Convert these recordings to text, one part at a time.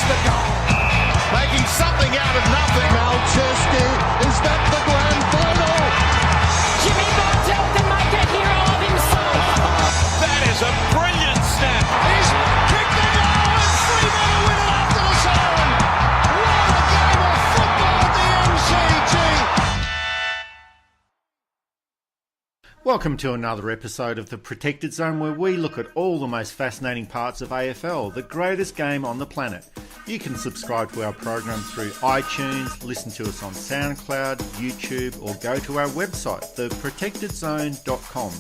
the goal. Making something out of nothing. Malcheski, is that the grand final? Jimmy Bartell can make a hero of himself. That is a brilliant snap. He's kicked the goal and Freeman to win it after the siren. What a game of football at the MCG. Welcome to another episode of The Protected Zone, where we look at all the most fascinating parts of AFL, the greatest game on the planet. You can subscribe to our program through iTunes, listen to us on SoundCloud, YouTube, or go to our website, theprotectedzone.com.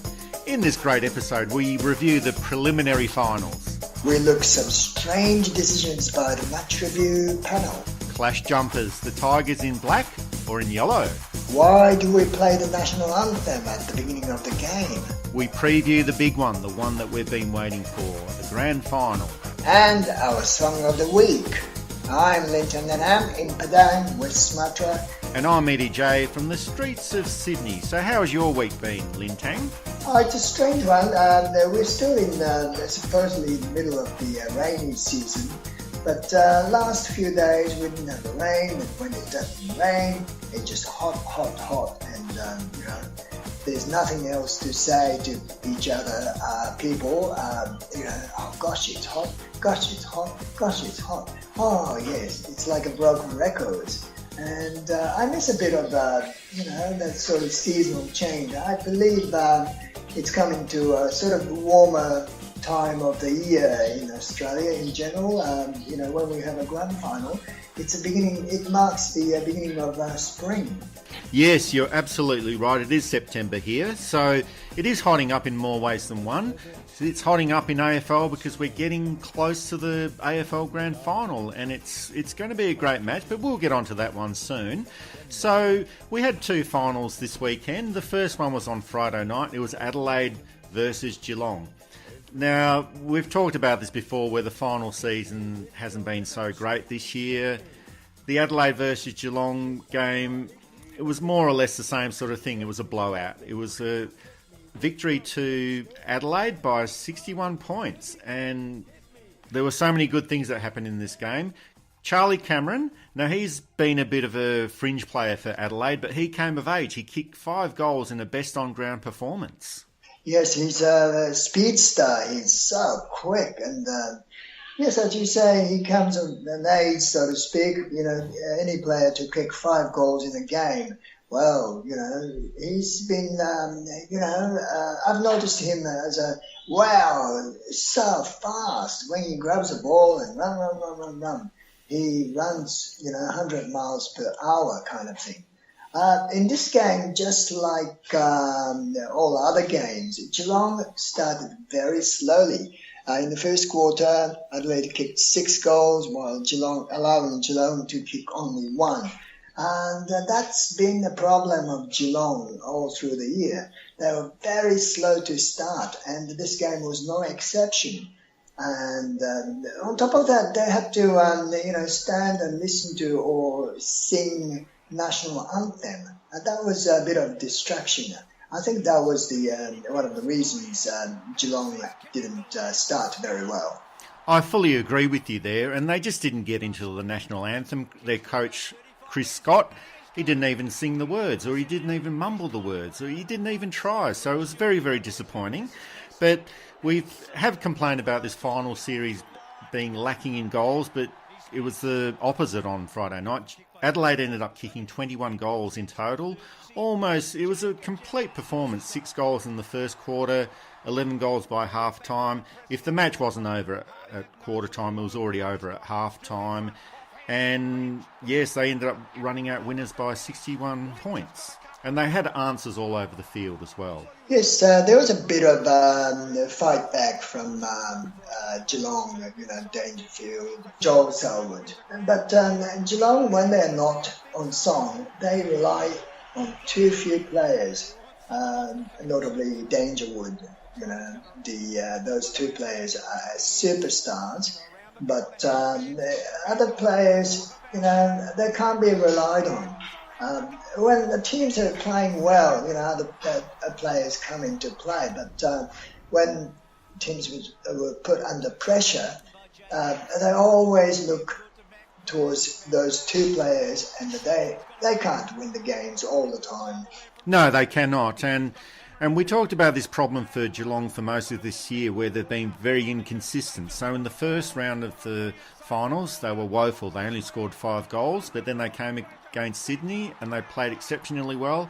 In this great episode, we review the preliminary finals. We look at some strange decisions by the match review panel. Clash jumpers, the Tigers in black or in yellow? Why do we play the national anthem at the beginning of the game? We preview the big one, the one that we've been waiting for, the grand final. And our song of the week. I'm Linton and I'm in Padang, West Sumatra. And I'm Eddie J from the streets of Sydney. So how's your week been, Lintang? Oh, it's a strange one. We're still in supposedly the middle of the rainy season. But last few days we didn't have the rain, and when it doesn't rain, it's just hot. And, there's nothing else to say to each other, people. Oh gosh, it's hot. Gosh, it's hot. Gosh, it's hot. Oh yes, it's like a broken record. And I miss a bit of, that sort of seasonal change. I believe it's coming to a sort of warmer time of the year in Australia in general. When we have a grand final, it marks the beginning of spring. Yes, you're absolutely right. It is September here, so it is hotting up in more ways than one. It's hotting up in AFL because we're getting close to the AFL Grand Final, and it's going to be a great match, but we'll get onto that one soon. So we had two finals this weekend. The first one was on Friday night. It was Adelaide versus Geelong. Now, we've talked about this before, where the final season hasn't been so great this year. The Adelaide versus Geelong game, it was more or less the same sort of thing. It was a blowout. It was a victory to Adelaide by 61 points. And there were so many good things that happened in this game. Charlie Cameron, now he's been a bit of a fringe player for Adelaide, but he came of age. He kicked 5 goals in a best-on-ground performance. Yes, he's a speedster. He's so quick. And yes, as you say, he comes of an age, so to speak. Any player to kick 5 goals in a game. Well, he's been, I've noticed him as so fast. When he grabs the ball and run. He runs, 100 miles per hour kind of thing. In this game, just like all other games, Geelong started very slowly. In the first quarter, Adelaide kicked 6 goals, while allowing Geelong to kick only 1. And that's been the problem of Geelong all through the year. They were very slow to start, and this game was no exception. And on top of that, they had to, stand and listen to or sing national anthem, and that was a bit of distraction. I think that was one of the reasons Geelong didn't start very well. I fully agree with you there, and they just didn't get into the national anthem. Their coach, Chris Scott, he didn't even sing the words, or he didn't even mumble the words, or he didn't even try, so it was very, very disappointing. But we have complained about this final series being lacking in goals, but it was the opposite on Friday night. Adelaide ended up kicking 21 goals in total. It was a complete performance. 6 goals in the first quarter, 11 goals by half time. If the match wasn't over at quarter time, it was already over at half time. And yes, they ended up running out winners by 61 points. And they had answers all over the field as well. Yes, there was a bit of fight back from Geelong, Dangerfield, Joel Selwood. But Geelong, when they're not on song, they rely on too few players, notably Dangerwood. Those 2 players are superstars. But other players, they can't be relied on. When the teams are playing well, other players come into play. But when teams were put under pressure, they always look towards those two players, and they can't win the games all the time. No, they cannot. And we talked about this problem for Geelong for most of this year, where they've been very inconsistent. So in the first round of the finals, they were woeful. They only scored 5 goals, but then they came against Sydney and they played exceptionally well.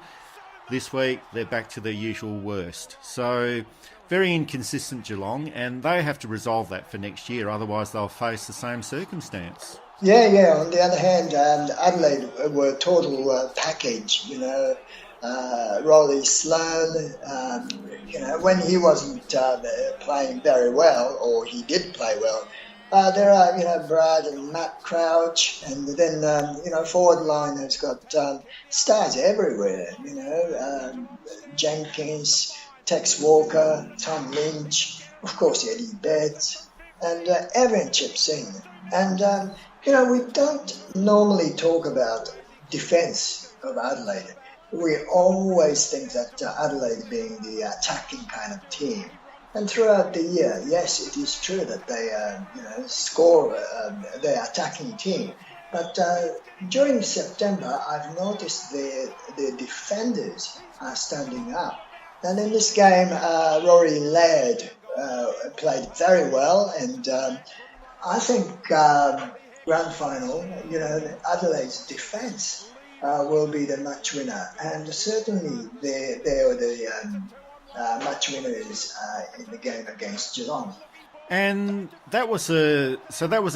This week, they're back to their usual worst. So very inconsistent Geelong, and they have to resolve that for next year. Otherwise, they'll face the same circumstance. Yeah. On the other hand, Adelaide were a total package, Rolly Sloan, when he wasn't playing very well, or he did play well, there are, Brad and Matt Crouch, and then, forward line has got stars everywhere, Jenkins, Tex Walker, Tom Lynch, of course Eddie Betts, and Evan Chipsing. And, we don't normally talk about defence of Adelaide. We always think that Adelaide being the attacking kind of team. And throughout the year, yes, it is true that they, score their attacking team. But during September, I've noticed the defenders are standing up. And in this game, Rory Laird played very well. And I think Grand Final, Adelaide's defence will be the match winner. And certainly they were the match winners in the game against Geelong. And that was a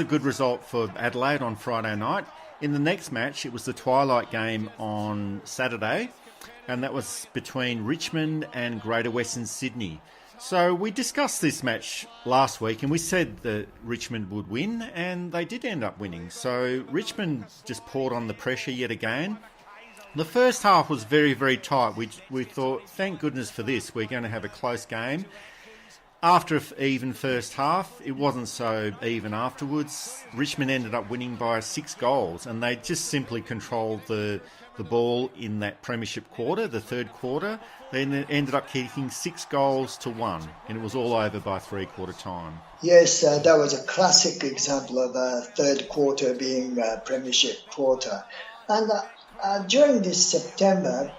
good result for Adelaide on Friday night. In the next match, it was the twilight game on Saturday, and that was between Richmond and Greater Western Sydney. So we discussed this match last week, and we said that Richmond would win, and they did end up winning. So Richmond just poured on the pressure yet again. The first half was very, very tight. We thought, thank goodness for this, we're going to have a close game. After an even first half, it wasn't so even afterwards. Richmond ended up winning by 6 goals, and they just simply controlled the ball in that premiership quarter, the third quarter. They ended up kicking 6 goals to 1, and it was all over by three-quarter time. Yes, that was a classic example of a third quarter being a premiership quarter. And during this September,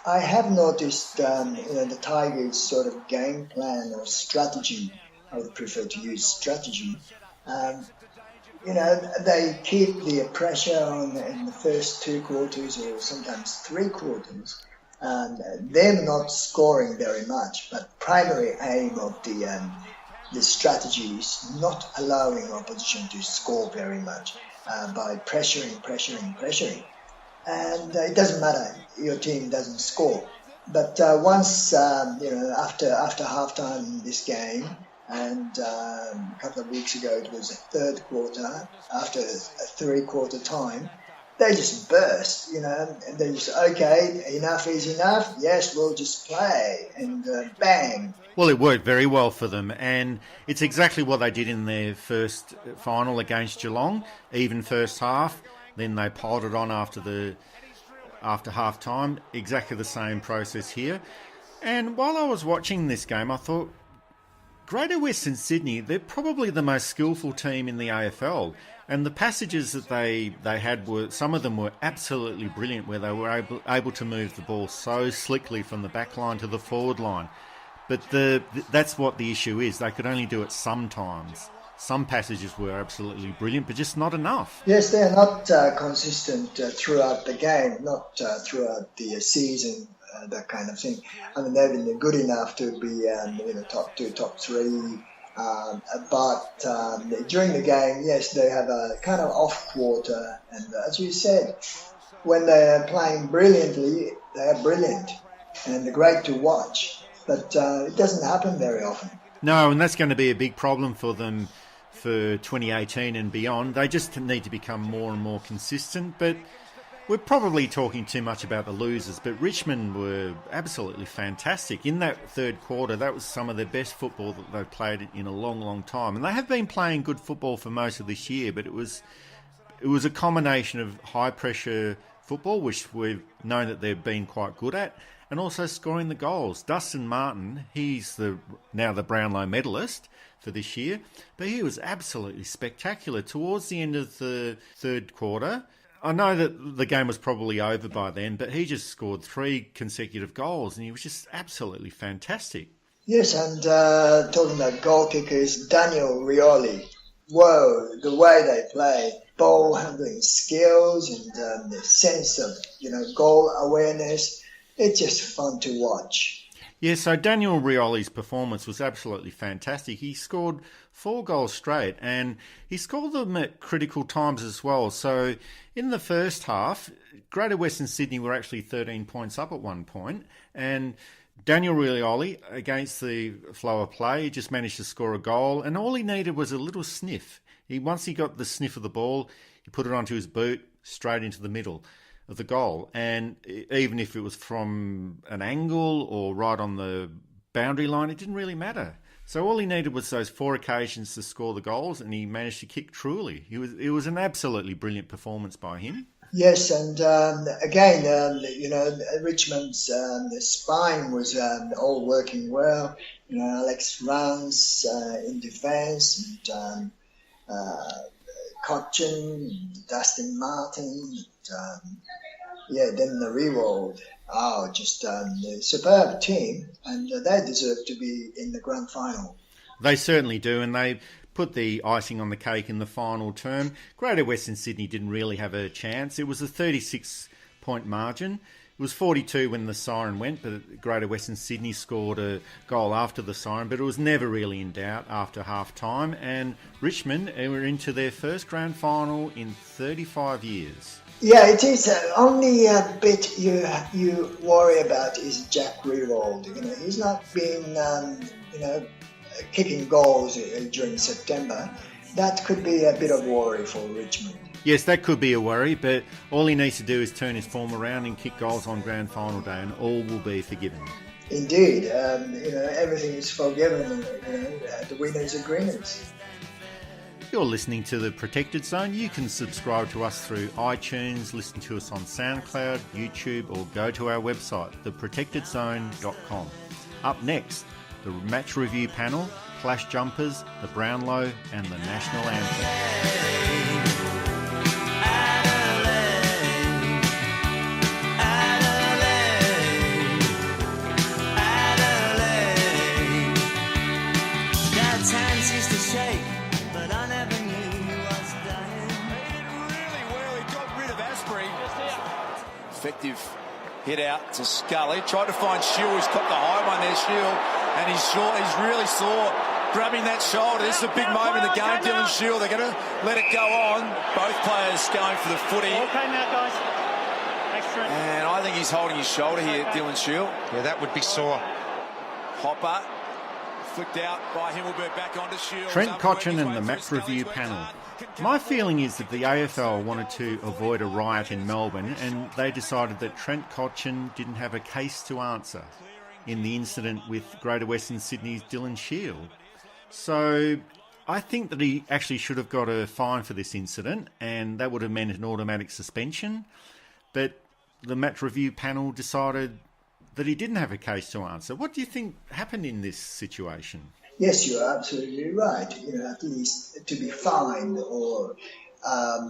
I have noticed the Tigers' sort of game plan or strategy. I would prefer to use strategy. They keep the pressure on in the first 2 quarters or sometimes 3 quarters. Them not scoring very much, but primary aim of the strategy is not allowing opposition to score very much by pressuring. And it doesn't matter, your team doesn't score. But once, after halftime in this game, and a couple of weeks ago it was a third quarter, after a three-quarter time, they just burst, and they just, okay, enough is enough, yes, we'll just play, and bang. Well, it worked very well for them, and it's exactly what they did in their first final against Geelong, even first half. Then they piled it on after half time. Exactly the same process here. And while I was watching this game, I thought, Greater Western Sydney, they're probably the most skillful team in the AFL. And the passages that they had some of them were absolutely brilliant, where they were able to move the ball so slickly from the back line to the forward line. But that's what the issue is. They could only do it sometimes. Some passages were absolutely brilliant, but just not enough. Yes, they are not consistent throughout the game, not throughout the season, that kind of thing. I mean, they've been good enough to be top 2, top 3. But during the game, yes, they have a kind of off quarter. And as you said, when they're playing brilliantly, they're brilliant and they're great to watch. But it doesn't happen very often. No, and that's going to be a big problem for them for 2018 and beyond. They just need to become more and more consistent, but we're probably talking too much about the losers, but Richmond were absolutely fantastic. In that third quarter, that was some of their best football that they've played in a long, long time. And they have been playing good football for most of this year, but it was a combination of high-pressure football, which we've known that they've been quite good at, and also scoring the goals. Dustin Martin, he's now the Brownlow medalist for this year, but he was absolutely spectacular towards the end of the third quarter. I know that the game was probably over by then, but he just scored 3 consecutive goals, and he was just absolutely fantastic. Yes, and talking about goal kickers, Daniel Rioli. Whoa, the way they play, ball handling skills and the sense of, goal awareness. It's just fun to watch. Yeah, so Daniel Rioli's performance was absolutely fantastic. He scored 4 goals straight, and he scored them at critical times as well. So in the first half, Greater Western Sydney were actually 13 points up at one point, and Daniel Rioli, against the flow of play, he just managed to score a goal, and all he needed was a little sniff. Once he got the sniff of the ball, he put it onto his boot, straight into the middle of the goal. And even if it was from an angle or right on the boundary line, it didn't really matter. So all he needed was those 4 occasions to score the goals, and he managed to kick truly. It was an absolutely brilliant performance by him. Yes, and again, Richmond's spine was all working well. Alex Rance in defence, and Cotchin, Dustin Martin, then the Rewold. Just a superb team, and they deserve to be in the grand final. They certainly do, and they put the icing on the cake in the final term. Greater Western Sydney didn't really have a chance. It was a 36-point margin. It was 42 when the siren went, but Greater Western Sydney scored a goal after the siren, but it was never really in doubt after half-time, and Richmond were into their first grand final in 35 years. Yeah, it is. Only bit you worry about is Jack Rewold. He's not been, kicking goals during September. That could be a bit of worry for Richmond. Yes, that could be a worry, but all he needs to do is turn his form around and kick goals on grand final day, and all will be forgiven. Indeed, everything is forgiven. The winners' agreements. You're listening to The Protected Zone. You can subscribe to us through iTunes, listen to us on SoundCloud, YouTube, or go to our website, theprotectedzone.com. Up next, the match review panel, Flash Jumpers, the Brownlow, and the National Anthem. Effective hit out to Scully. Tried to find Shiel. He's caught the high one there, Shiel. And he's really sore. Grabbing that shoulder. This is a big moment in the game. Dylan Shiel. They're going to let it go on. Both players going for the footy. Okay now, guys. Thanks, Trent. And I think he's holding his shoulder here, Dylan Shiel. Yeah, that would be sore. Hopper. Flicked out by Himmelberg back onto Shiel. Trent Cotchin and the match review panel. My feeling is that the AFL wanted to avoid a riot in Melbourne, and they decided that Trent Cotchin didn't have a case to answer in the incident with Greater Western Sydney's Dylan Shiel. So I think that he actually should have got a fine for this incident, and that would have meant an automatic suspension. But the match review panel decided that he didn't have a case to answer. What do you think happened in this situation? Yes, you are absolutely right. At least to be fined, or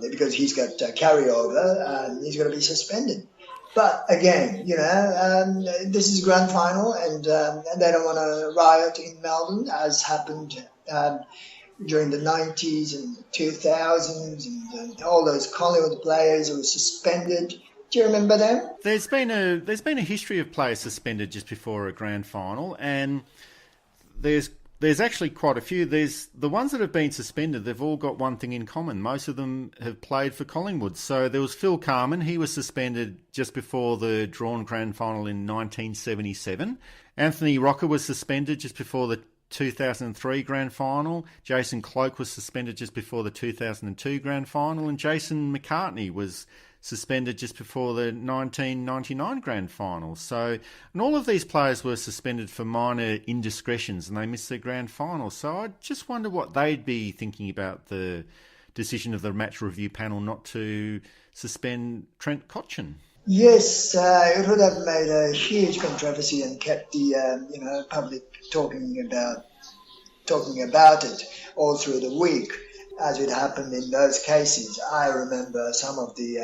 because he's got carryover, he's going to be suspended. But again, this is a grand final, and they don't want to riot in Melbourne, as happened during the 90s and 2000s, and all those Collingwood players who were suspended. Do you remember them? There's been a history of players suspended just before a grand final, and there's actually quite a few. There's the ones that have been suspended. They've all got one thing in common. Most of them have played for Collingwood. So there was Phil Carman. He was suspended just before the drawn grand final in 1977. Anthony Rocker was suspended just before the 2003 grand final. Jason Cloke was suspended just before the 2002 grand final, and Jason McCartney was suspended just before the 1999 grand final. So, and all of these players were suspended for minor indiscretions, and they missed their grand final. So I just wonder what they'd be thinking about the decision of the match review panel not to suspend Trent Cotchin. Yes, it would have made a huge controversy and kept the public talking about it all through the week, as it happened in those cases. I remember some of the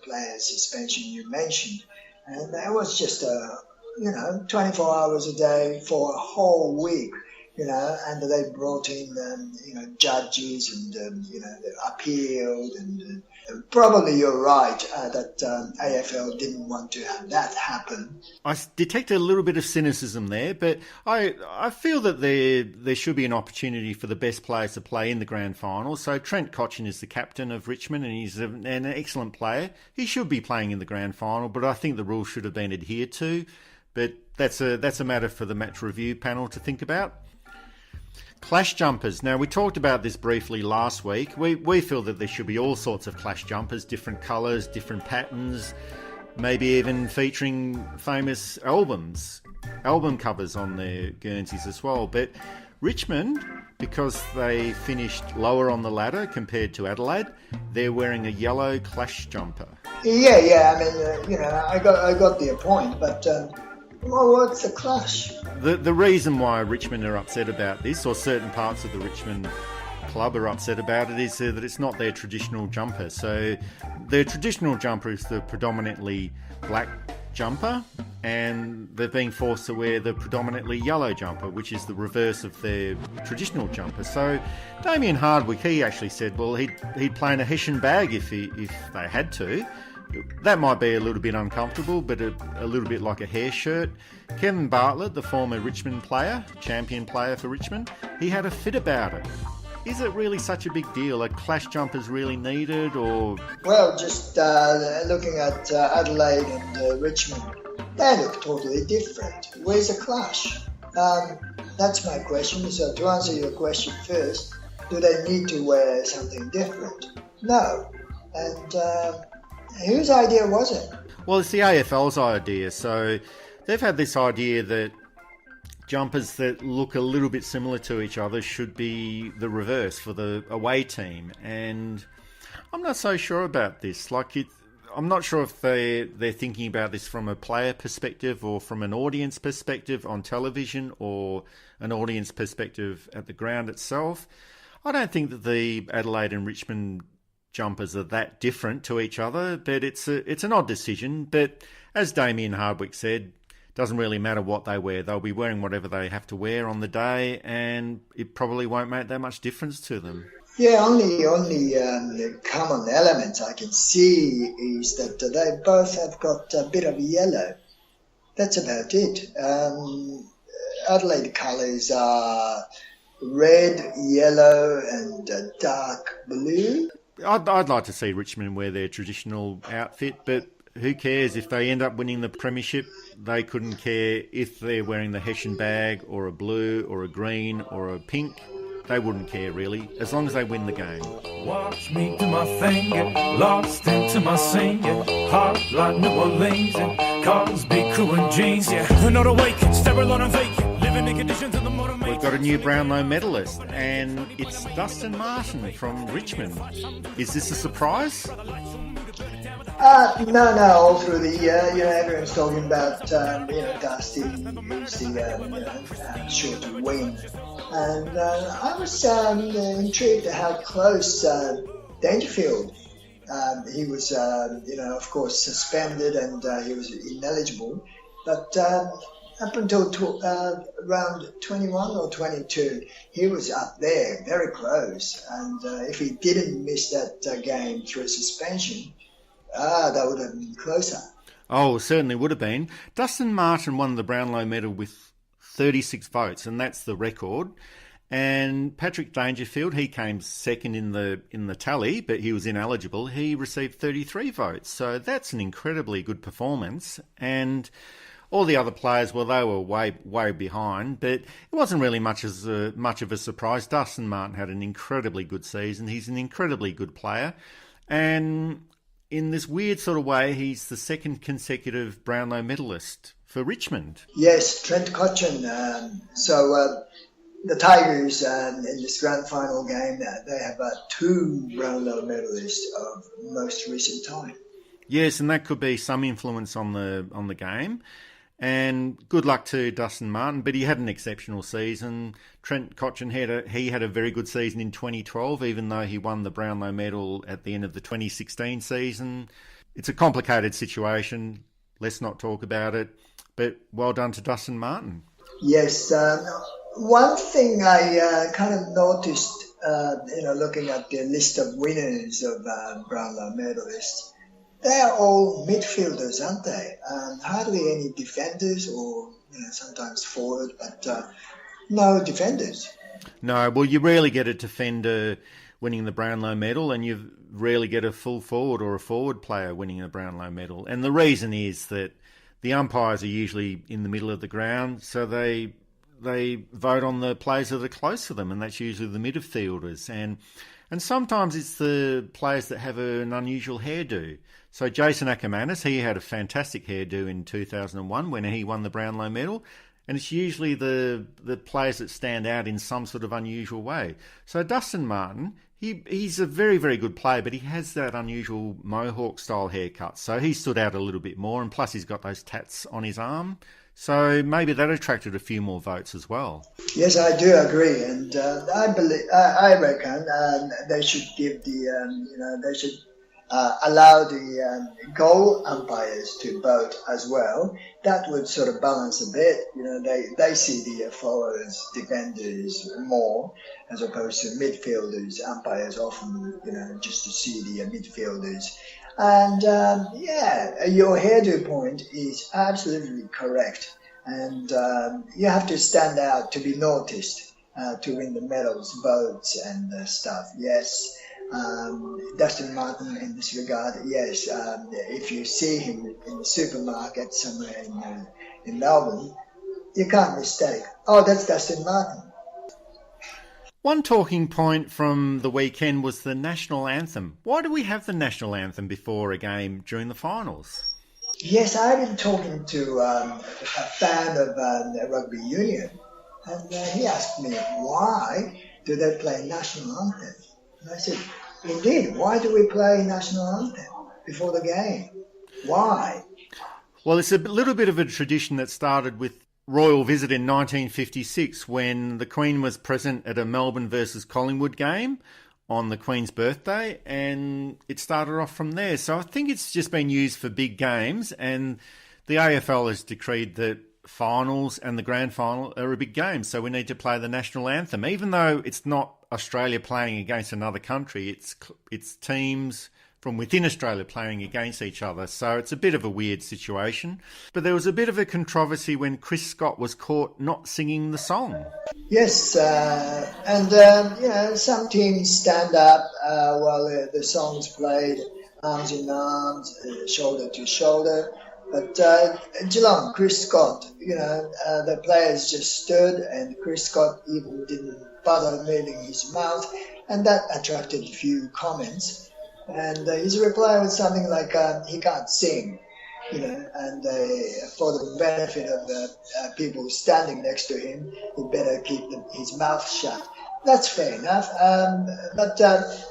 players' suspension you mentioned, and that was just 24 hours a day for a whole week. And they brought in, judges and, they appealed. And probably you're right that AFL didn't want to have that happen. I detected a little bit of cynicism there, but I feel that there should be an opportunity for the best players to play in the grand final. So Trent Cotchin is the captain of Richmond, and he's an excellent player. He should be playing in the grand final, but I think the rules should have been adhered to. But that's a matter for the match review panel to think about. Clash jumpers. Now, we talked about this briefly last week. We feel that there should be all sorts of clash jumpers, different colours, different patterns, maybe even featuring famous album covers on their Guernseys as well. But Richmond, because they finished lower on the ladder compared to Adelaide, they're wearing a yellow clash jumper. Yeah. I mean, I got their point, but what's the clash? The reason why Richmond are upset about this, or certain parts of the Richmond club are upset about it, is that it's not their traditional jumper. So their traditional jumper is the predominantly black jumper, and they're being forced to wear the predominantly yellow jumper, which is the reverse of their traditional jumper. So Damien Hardwick, he actually said, well, he'd play in a Hessian bag if they had to. That might be a little bit uncomfortable, but a little bit like a hair shirt. Kevin Bartlett, the former Richmond player, champion player for Richmond, he had a fit about it. Is it really such a big deal? Are clash jumpers really needed, or...? Well, just looking at Adelaide and Richmond, they look totally different. Where's the clash? That's my question. So to answer your question first, do they need to wear something different? No. And whose idea was it? Well, it's the AFL's idea. So they've had this idea that jumpers that look a little bit similar to each other should be the reverse for the away team. And I'm not so sure about this. I'm not sure if they're thinking about this from a player perspective or from an audience perspective on television or an audience perspective at the ground itself. I don't think that the Adelaide and Richmond jumpers are that different to each other, but it's an odd decision. But as Damien Hardwick said, doesn't really matter what they wear. They'll be wearing whatever they have to wear on the day, and it probably won't make that much difference to them. Yeah, only common elements I can see is that they both have got a bit of yellow. That's about it. Adelaide colours are red, yellow, and dark blue. I'd like to see Richmond wear their traditional outfit, but who cares? If they end up winning the premiership, they couldn't care if they're wearing the Hessian bag or a blue or a green or a pink. They wouldn't care, really, as long as they win the game. Watch me do my thing, get lost into my singing. Heart like New Orleans and cars, big crew and jeans, yeah. They're not awakened, sterile on a vacant, living in conditions of the modern. We've got a new Brownlow medalist, and it's Dustin Martin from Richmond. Is this a surprise? No, all through the year, everyone's talking about, Dusty, who's sure to win. And I was intrigued at how close Dangerfield. He was, of course, suspended and he was ineligible. But up until round 21 or 22, he was up there, very close. And if he didn't miss that game through suspension, that would have been closer. Oh, certainly would have been. Dustin Martin won the Brownlow medal with 36 votes, and that's the record. And Patrick Dangerfield, he came second in the tally, but he was ineligible. He received 33 votes, so that's an incredibly good performance. And all the other players, well, they were way behind, but it wasn't really much of a surprise. Dustin Martin had an incredibly good season. He's an incredibly good player, and in this weird sort of way, he's the second consecutive Brownlow medalist for Richmond. Yes, Trent Cotchin. the Tigers in this grand final game, they have 2 Brownlow medalists of most recent time. Yes, and that could be some influence on the game. And good luck to Dustin Martin, but he had an exceptional season. Trent Cotchin had a very good season in 2012, even though he won the Brownlow medal at the end of the 2016 season. It's a complicated situation. Let's not talk about it. But well done to Dustin Martin. Yes, one thing I kind of noticed, looking at the list of winners of Brownlow medalists, they're all midfielders, aren't they? Hardly any defenders or sometimes forward, but no defenders. No, well, you rarely get a defender winning the Brownlow medal, and you rarely get a full forward or a forward player winning a Brownlow medal. And the reason is that the umpires are usually in the middle of the ground, so they vote on the players that are close to them, and that's usually the midfielders. And sometimes it's the players that have an unusual hairdo. So Jason Ackermanis, he had a fantastic hairdo in 2001 when he won the Brownlow medal. And it's usually the players that stand out in some sort of unusual way. So Dustin Martin, he's a very, very good player, but he has that unusual mohawk-style haircut. So he stood out a little bit more, and plus he's got those tats on his arm. So maybe that attracted a few more votes as well. Yes, I do agree, and I reckon they should give they should allow the goal umpires to vote as well. That would sort of balance a bit. They see the forwards, defenders more as opposed to midfielders. Umpires often, just to see the midfielders. And your hairdo point is absolutely correct. And you have to stand out to be noticed to win the medals, votes, and stuff. Yes. Dustin Martin in this regard, yes. If you see him in the supermarket somewhere in Melbourne, you can't mistake. Oh, that's Dustin Martin. One talking point from the weekend was the national anthem. Why do we have the national anthem before a game during the finals? Yes, I've been talking to a fan of rugby union, and he asked me, why do they play national anthem? And I said, indeed, why do we play national anthem before the game? Why? Well, it's a little bit of a tradition that started with royal visit in 1956 when the Queen was present at a Melbourne versus Collingwood game on the Queen's birthday, and it started off from there. So I think it's just been used for big games, and the AFL has decreed that finals and the grand final are a big game, so we need to play the national anthem. Even though it's not Australia playing against another country, it's teams from within Australia playing against each other. So it's a bit of a weird situation. But there was a bit of a controversy when Chris Scott was caught not singing the song. Yes, some teams stand up while the song's played, arms in arms, shoulder to shoulder. But Geelong, Chris Scott, the players just stood, and Chris Scott even didn't bother moving his mouth, and that attracted a few comments. And his reply was something like, he can't sing, and for the benefit of the people standing next to him, he better keep his mouth shut. That's fair enough. But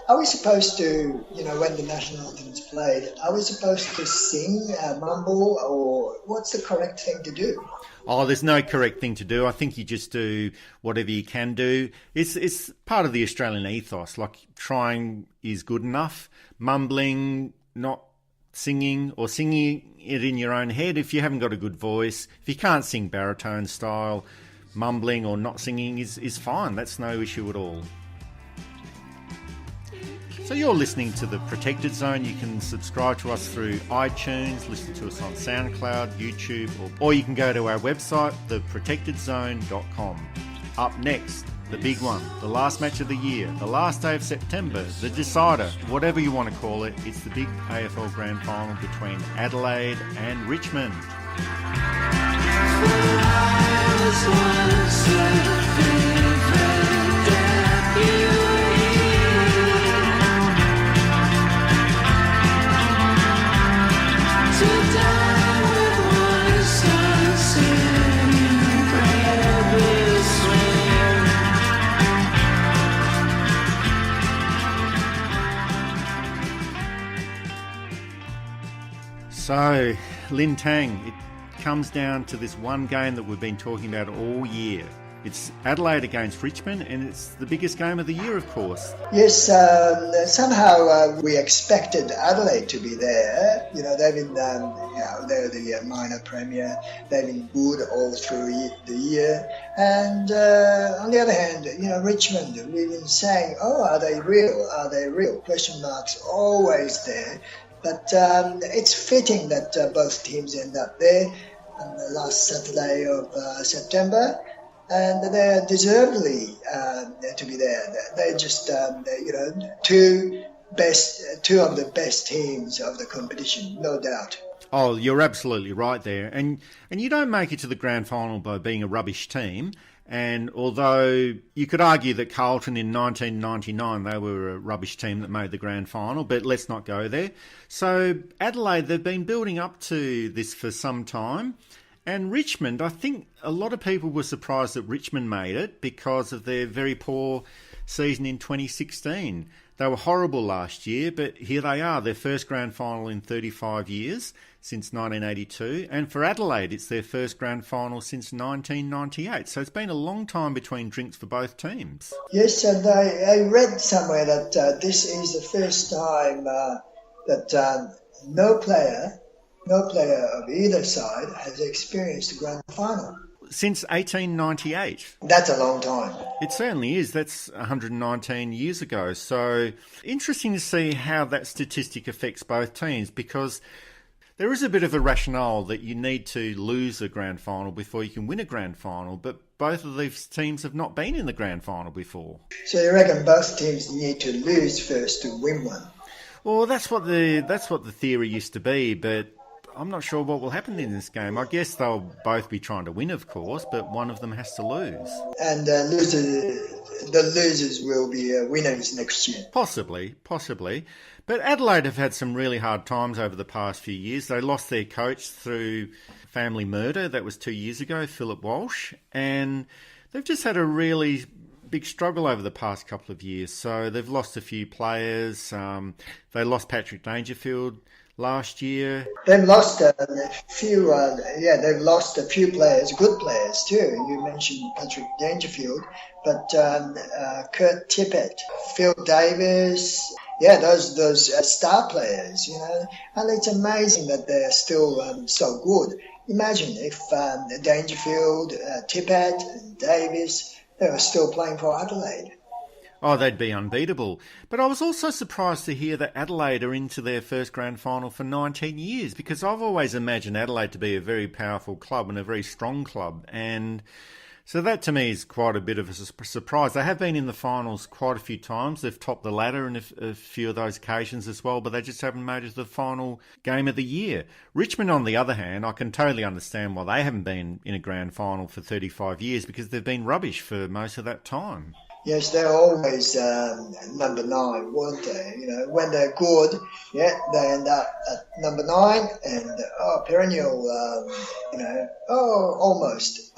are we supposed to, when the national anthem is played, are we supposed to sing, mumble, or what's the correct thing to do? Oh, there's no correct thing to do. I think you just do whatever you can do. It's part of the Australian ethos. Like, trying is good enough. Mumbling, not singing, or singing it in your own head if you haven't got a good voice. If you can't sing baritone style, mumbling or not singing is fine. That's no issue at all. So you're listening to The Protected Zone. You can subscribe to us through iTunes, listen to us on SoundCloud, YouTube, or you can go to our website, theprotectedzone.com. Up next, the big one, the last match of the year, the last day of September, the decider, whatever you want to call it. It's the big AFL Grand Final between Adelaide and Richmond. So, Lin Tang, it comes down to this one game that we've been talking about all year. It's Adelaide against Richmond, and it's the biggest game of the year, of course. Yes, somehow we expected Adelaide to be there. You know, they've been, they're the minor premier. They've been good all through the year. And on the other hand, you know, Richmond, we've been saying, oh, are they real? Are they real? Question marks always there. But it's fitting that both teams end up there on the last Saturday of September. And they're deservedly to be there. They're just, two of the best teams of the competition, no doubt. Oh, you're absolutely right there. And you don't make it to the grand final by being a rubbish team. And although you could argue that Carlton in 1999, they were a rubbish team that made the grand final, but let's not go there. So Adelaide, they've been building up to this for some time. And Richmond, I think a lot of people were surprised that Richmond made it because of their very poor season in 2016. They were horrible last year, but here they are, their first grand final in 35 years, since 1982. And for Adelaide, it's their first grand final since 1998. So it's been a long time between drinks for both teams. Yes, and I read somewhere that this is the first time that no player of either side has experienced a grand final. Since 1898. That's a long time. It certainly is. That's 119 years ago. So interesting to see how that statistic affects both teams, because there is a bit of a rationale that you need to lose a grand final before you can win a grand final, but both of these teams have not been in the grand final before. So you reckon both teams need to lose first to win one? Well, that's what the theory used to be, but I'm not sure what will happen in this game. I guess they'll both be trying to win, of course, but one of them has to lose. And the losers will be winners next year. Possibly. But Adelaide have had some really hard times over the past few years. They lost their coach through family murder. That was 2 years ago, Philip Walsh. And they've just had a really big struggle over the past couple of years. So they've lost a few players. They lost Patrick Dangerfield last year. They've lost a few. They've lost a few players, good players too. You mentioned Patrick Dangerfield, but Kurt Tippett, Phil Davis. Yeah, those star players. You know, and it's amazing that they're still so good. Imagine if Dangerfield, Tippett, and Davis, they were still playing for Adelaide. Oh, they'd be unbeatable. But I was also surprised to hear that Adelaide are into their first grand final for 19 years, because I've always imagined Adelaide to be a very powerful club and a very strong club. And so that to me is quite a bit of a surprise. They have been in the finals quite a few times. They've topped the ladder in a few of those occasions as well, but they just haven't made it to the final game of the year. Richmond, on the other hand, I can totally understand why they haven't been in a grand final for 35 years, because they've been rubbish for most of that time. Yes, they're always number 9, weren't they? You know, when they're good, yeah, they end up at number 9 and perennial. Almost.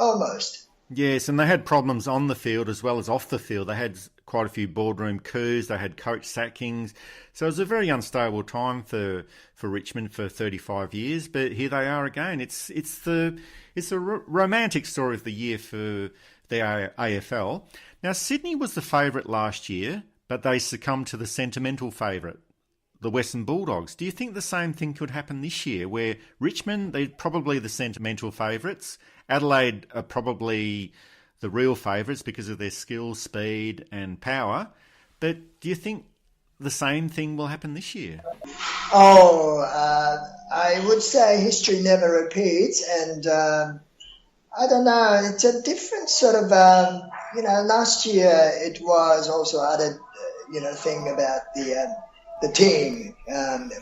Yes, and they had problems on the field as well as off the field. They had quite a few boardroom coups. They had coach sackings. So it was a very unstable time for Richmond for 35 years. But here they are again. It's the romantic story of the year for the AFL. Now, Sydney was the favourite last year, but they succumbed to the sentimental favourite, the Western Bulldogs. Do you think the same thing could happen this year, where Richmond, they're probably the sentimental favourites, Adelaide are probably the real favourites because of their skill, speed and power, but do you think the same thing will happen this year? I would say history never repeats, and I don't know, it's a different sort of, last year it was also added, thing about the team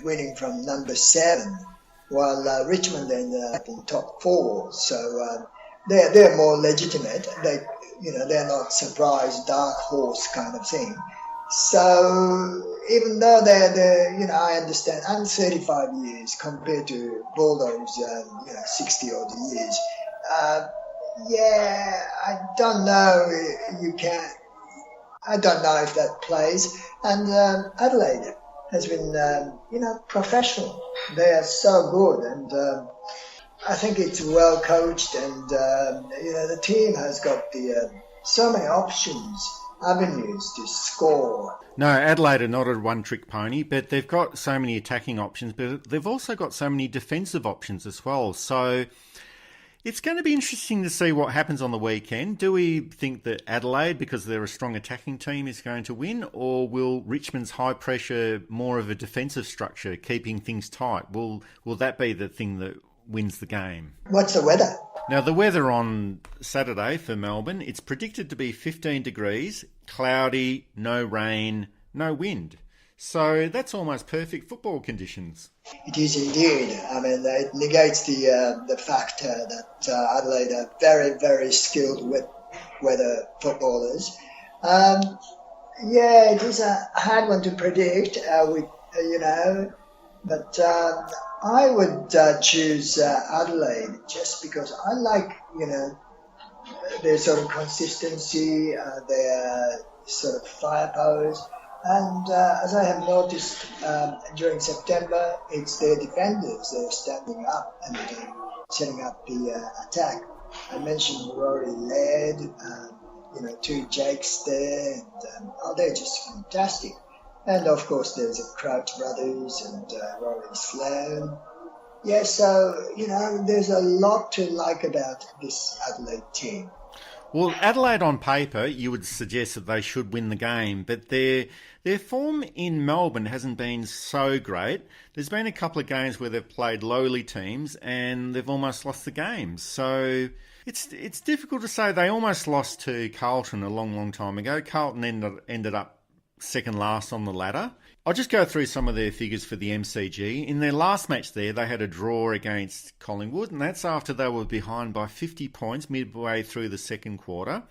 winning from number 7, while Richmond ended up in top 4. So they're more legitimate. They're not surprise dark horse kind of thing. So even though they're I understand, and 35 years compared to Bulldogs, 60 odd years. I don't know. I don't know if that plays. And Adelaide, has been, professional. They are so good, and I think it's well coached, and the team has got so many options, avenues to score. No, Adelaide are not a one-trick pony, but they've got so many attacking options, but they've also got so many defensive options as well. So it's going to be interesting to see what happens on the weekend. Do we think that Adelaide, because they're a strong attacking team, is going to win, or will Richmond's high pressure, more of a defensive structure, keeping things tight, will that be the thing that wins the game? What's the weather? Now, the weather on Saturday for Melbourne, it's predicted to be 15 degrees, cloudy, no rain, no wind. So that's almost perfect football conditions. It is indeed. I mean, it negates the fact that Adelaide are very, very skilled with weather footballers. It is a hard one to predict, but I would choose Adelaide just because I like, their sort of consistency, their sort of firepower. And as I have noticed during September, it's their defenders. They're standing up and setting up the attack. I mentioned Richelaide, 2 Jakes there, and they're just fantastic. And of course, there's the Crouch brothers and Rory Sloane. Yeah, so, there's a lot to like about this Adelaide team. Well, Adelaide on paper, you would suggest that they should win the game, but their form in Melbourne hasn't been so great. There's been a couple of games where they've played lowly teams and they've almost lost the game. So it's difficult to say. They almost lost to Carlton a long, long time ago. Carlton ended up second last on the ladder. I'll just go through some of their figures for the MCG. In their last match there, they had a draw against Collingwood, and that's after they were behind by 50 points midway through the second quarter.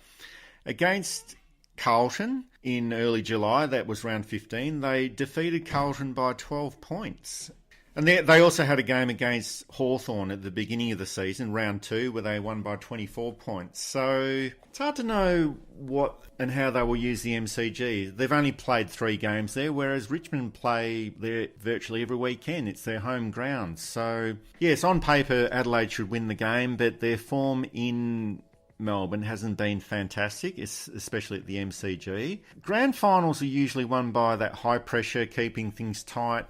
Against Carlton in early July, that was round 15, they defeated Carlton by 12 points. And they also had a game against Hawthorn at the beginning of the season, round 2, where they won by 24 points. So it's hard to know what and how they will use the MCG. They've only played 3 games there, whereas Richmond play there virtually every weekend. It's their home ground. So, yes, on paper, Adelaide should win the game, but their form in Melbourne hasn't been fantastic, especially at the MCG. Grand finals are usually won by that high pressure, keeping things tight.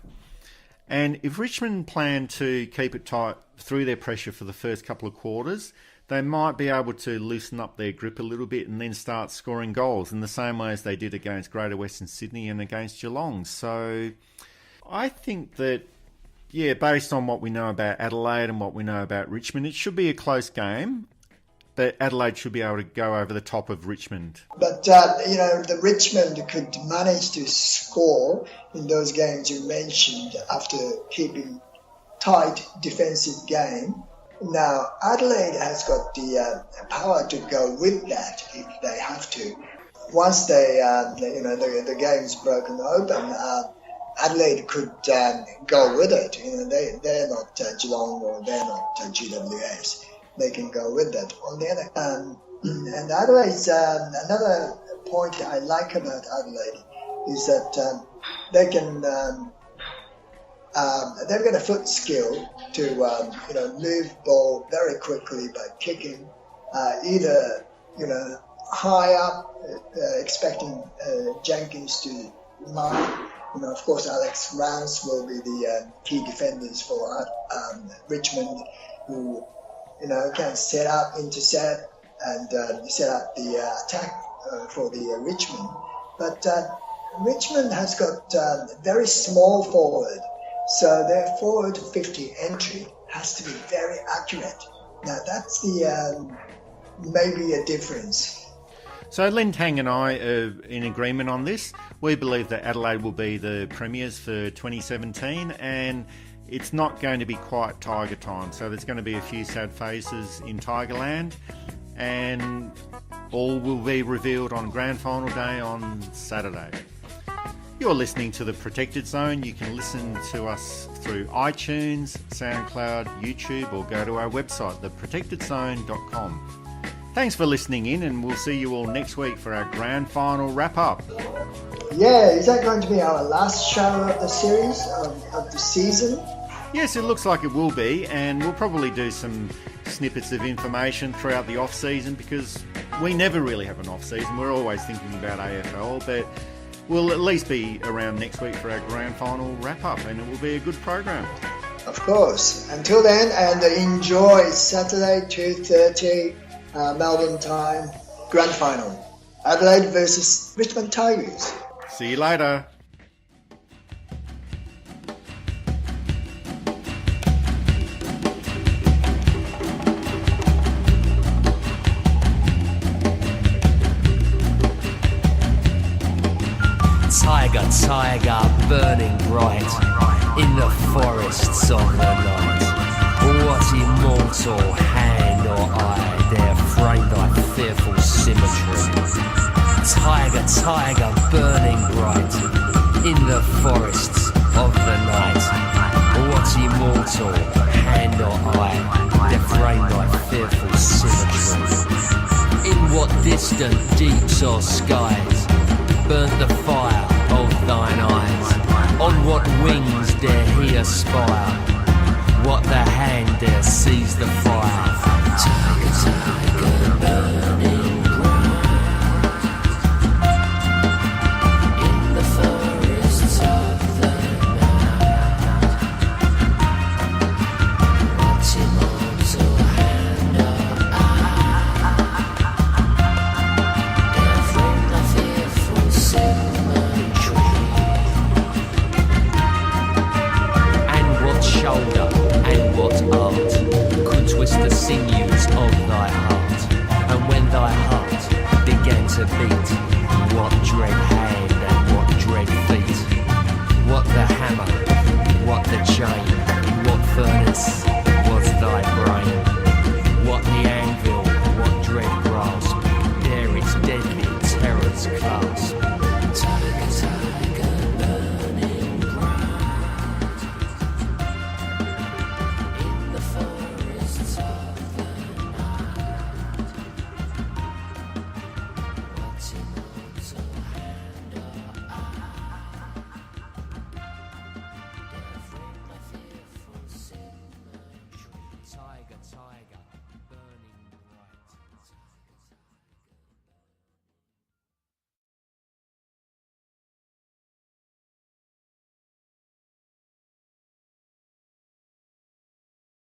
And if Richmond plan to keep it tight through their pressure for the first couple of quarters, they might be able to loosen up their grip a little bit and then start scoring goals in the same way as they did against Greater Western Sydney and against Geelong. So I think that, based on what we know about Adelaide and what we know about Richmond, it should be a close game. But Adelaide should be able to go over the top of Richmond. But, the Richmond could manage to score in those games you mentioned after keeping tight defensive game. Now, Adelaide has got the power to go with that if they have to. Once the game's broken open, Adelaide could go with it. They're not Geelong or they're not GWS. They can go with that. On the other hand, and Adelaide's another point I like about Adelaide is that they can they've got a foot skill to move ball very quickly by kicking either high up, expecting Jenkins to mark. Of course, Alex Rance will be the key defenders for Richmond, who can set up, intercept, and set up the attack for the Richmond. But Richmond has got very small forward, so their forward 50 entry has to be very accurate. Now that's the maybe a difference. So Len Tang and I are in agreement on this. We believe that Adelaide will be the premiers for 2017, and it's not going to be quite Tiger time, so there's going to be a few sad faces in Tigerland, and all will be revealed on Grand Final Day on Saturday. You're listening to The Protected Zone. You can listen to us through iTunes, SoundCloud, YouTube, or go to our website, theprotectedzone.com. Thanks for listening in, and we'll see you all next week for our Grand Final wrap-up. Yeah, is that going to be our last show of the series, of the season? Yes, it looks like it will be, and we'll probably do some snippets of information throughout the off-season because we never really have an off-season. We're always thinking about AFL, but we'll at least be around next week for our grand final wrap-up, and it will be a good program. Of course. Until then, and enjoy Saturday 2:30 Melbourne time grand final. Adelaide versus Richmond Tigers. See you later. Tiger, tiger, burning bright in the forests of the night. What immortal hand or eye dare frame thy fearful symmetry? Tiger, tiger, burning bright in the forests of the night. What immortal hand or eye dare frame thy fearful symmetry? In what distant deeps or skies burnt the fire of thine eyes? On what wings dare he aspire? What the hand dare seize the fire? Tiger, tiger, burning bright in the forests of the night. What immortal hand or eye dare frame the fearful symmetry? And what shoulder and what art could twist the sinews of thy heart? And when thy heart began to beat, what dread hand and what dread feet? What the hammer, what the chain, what furnace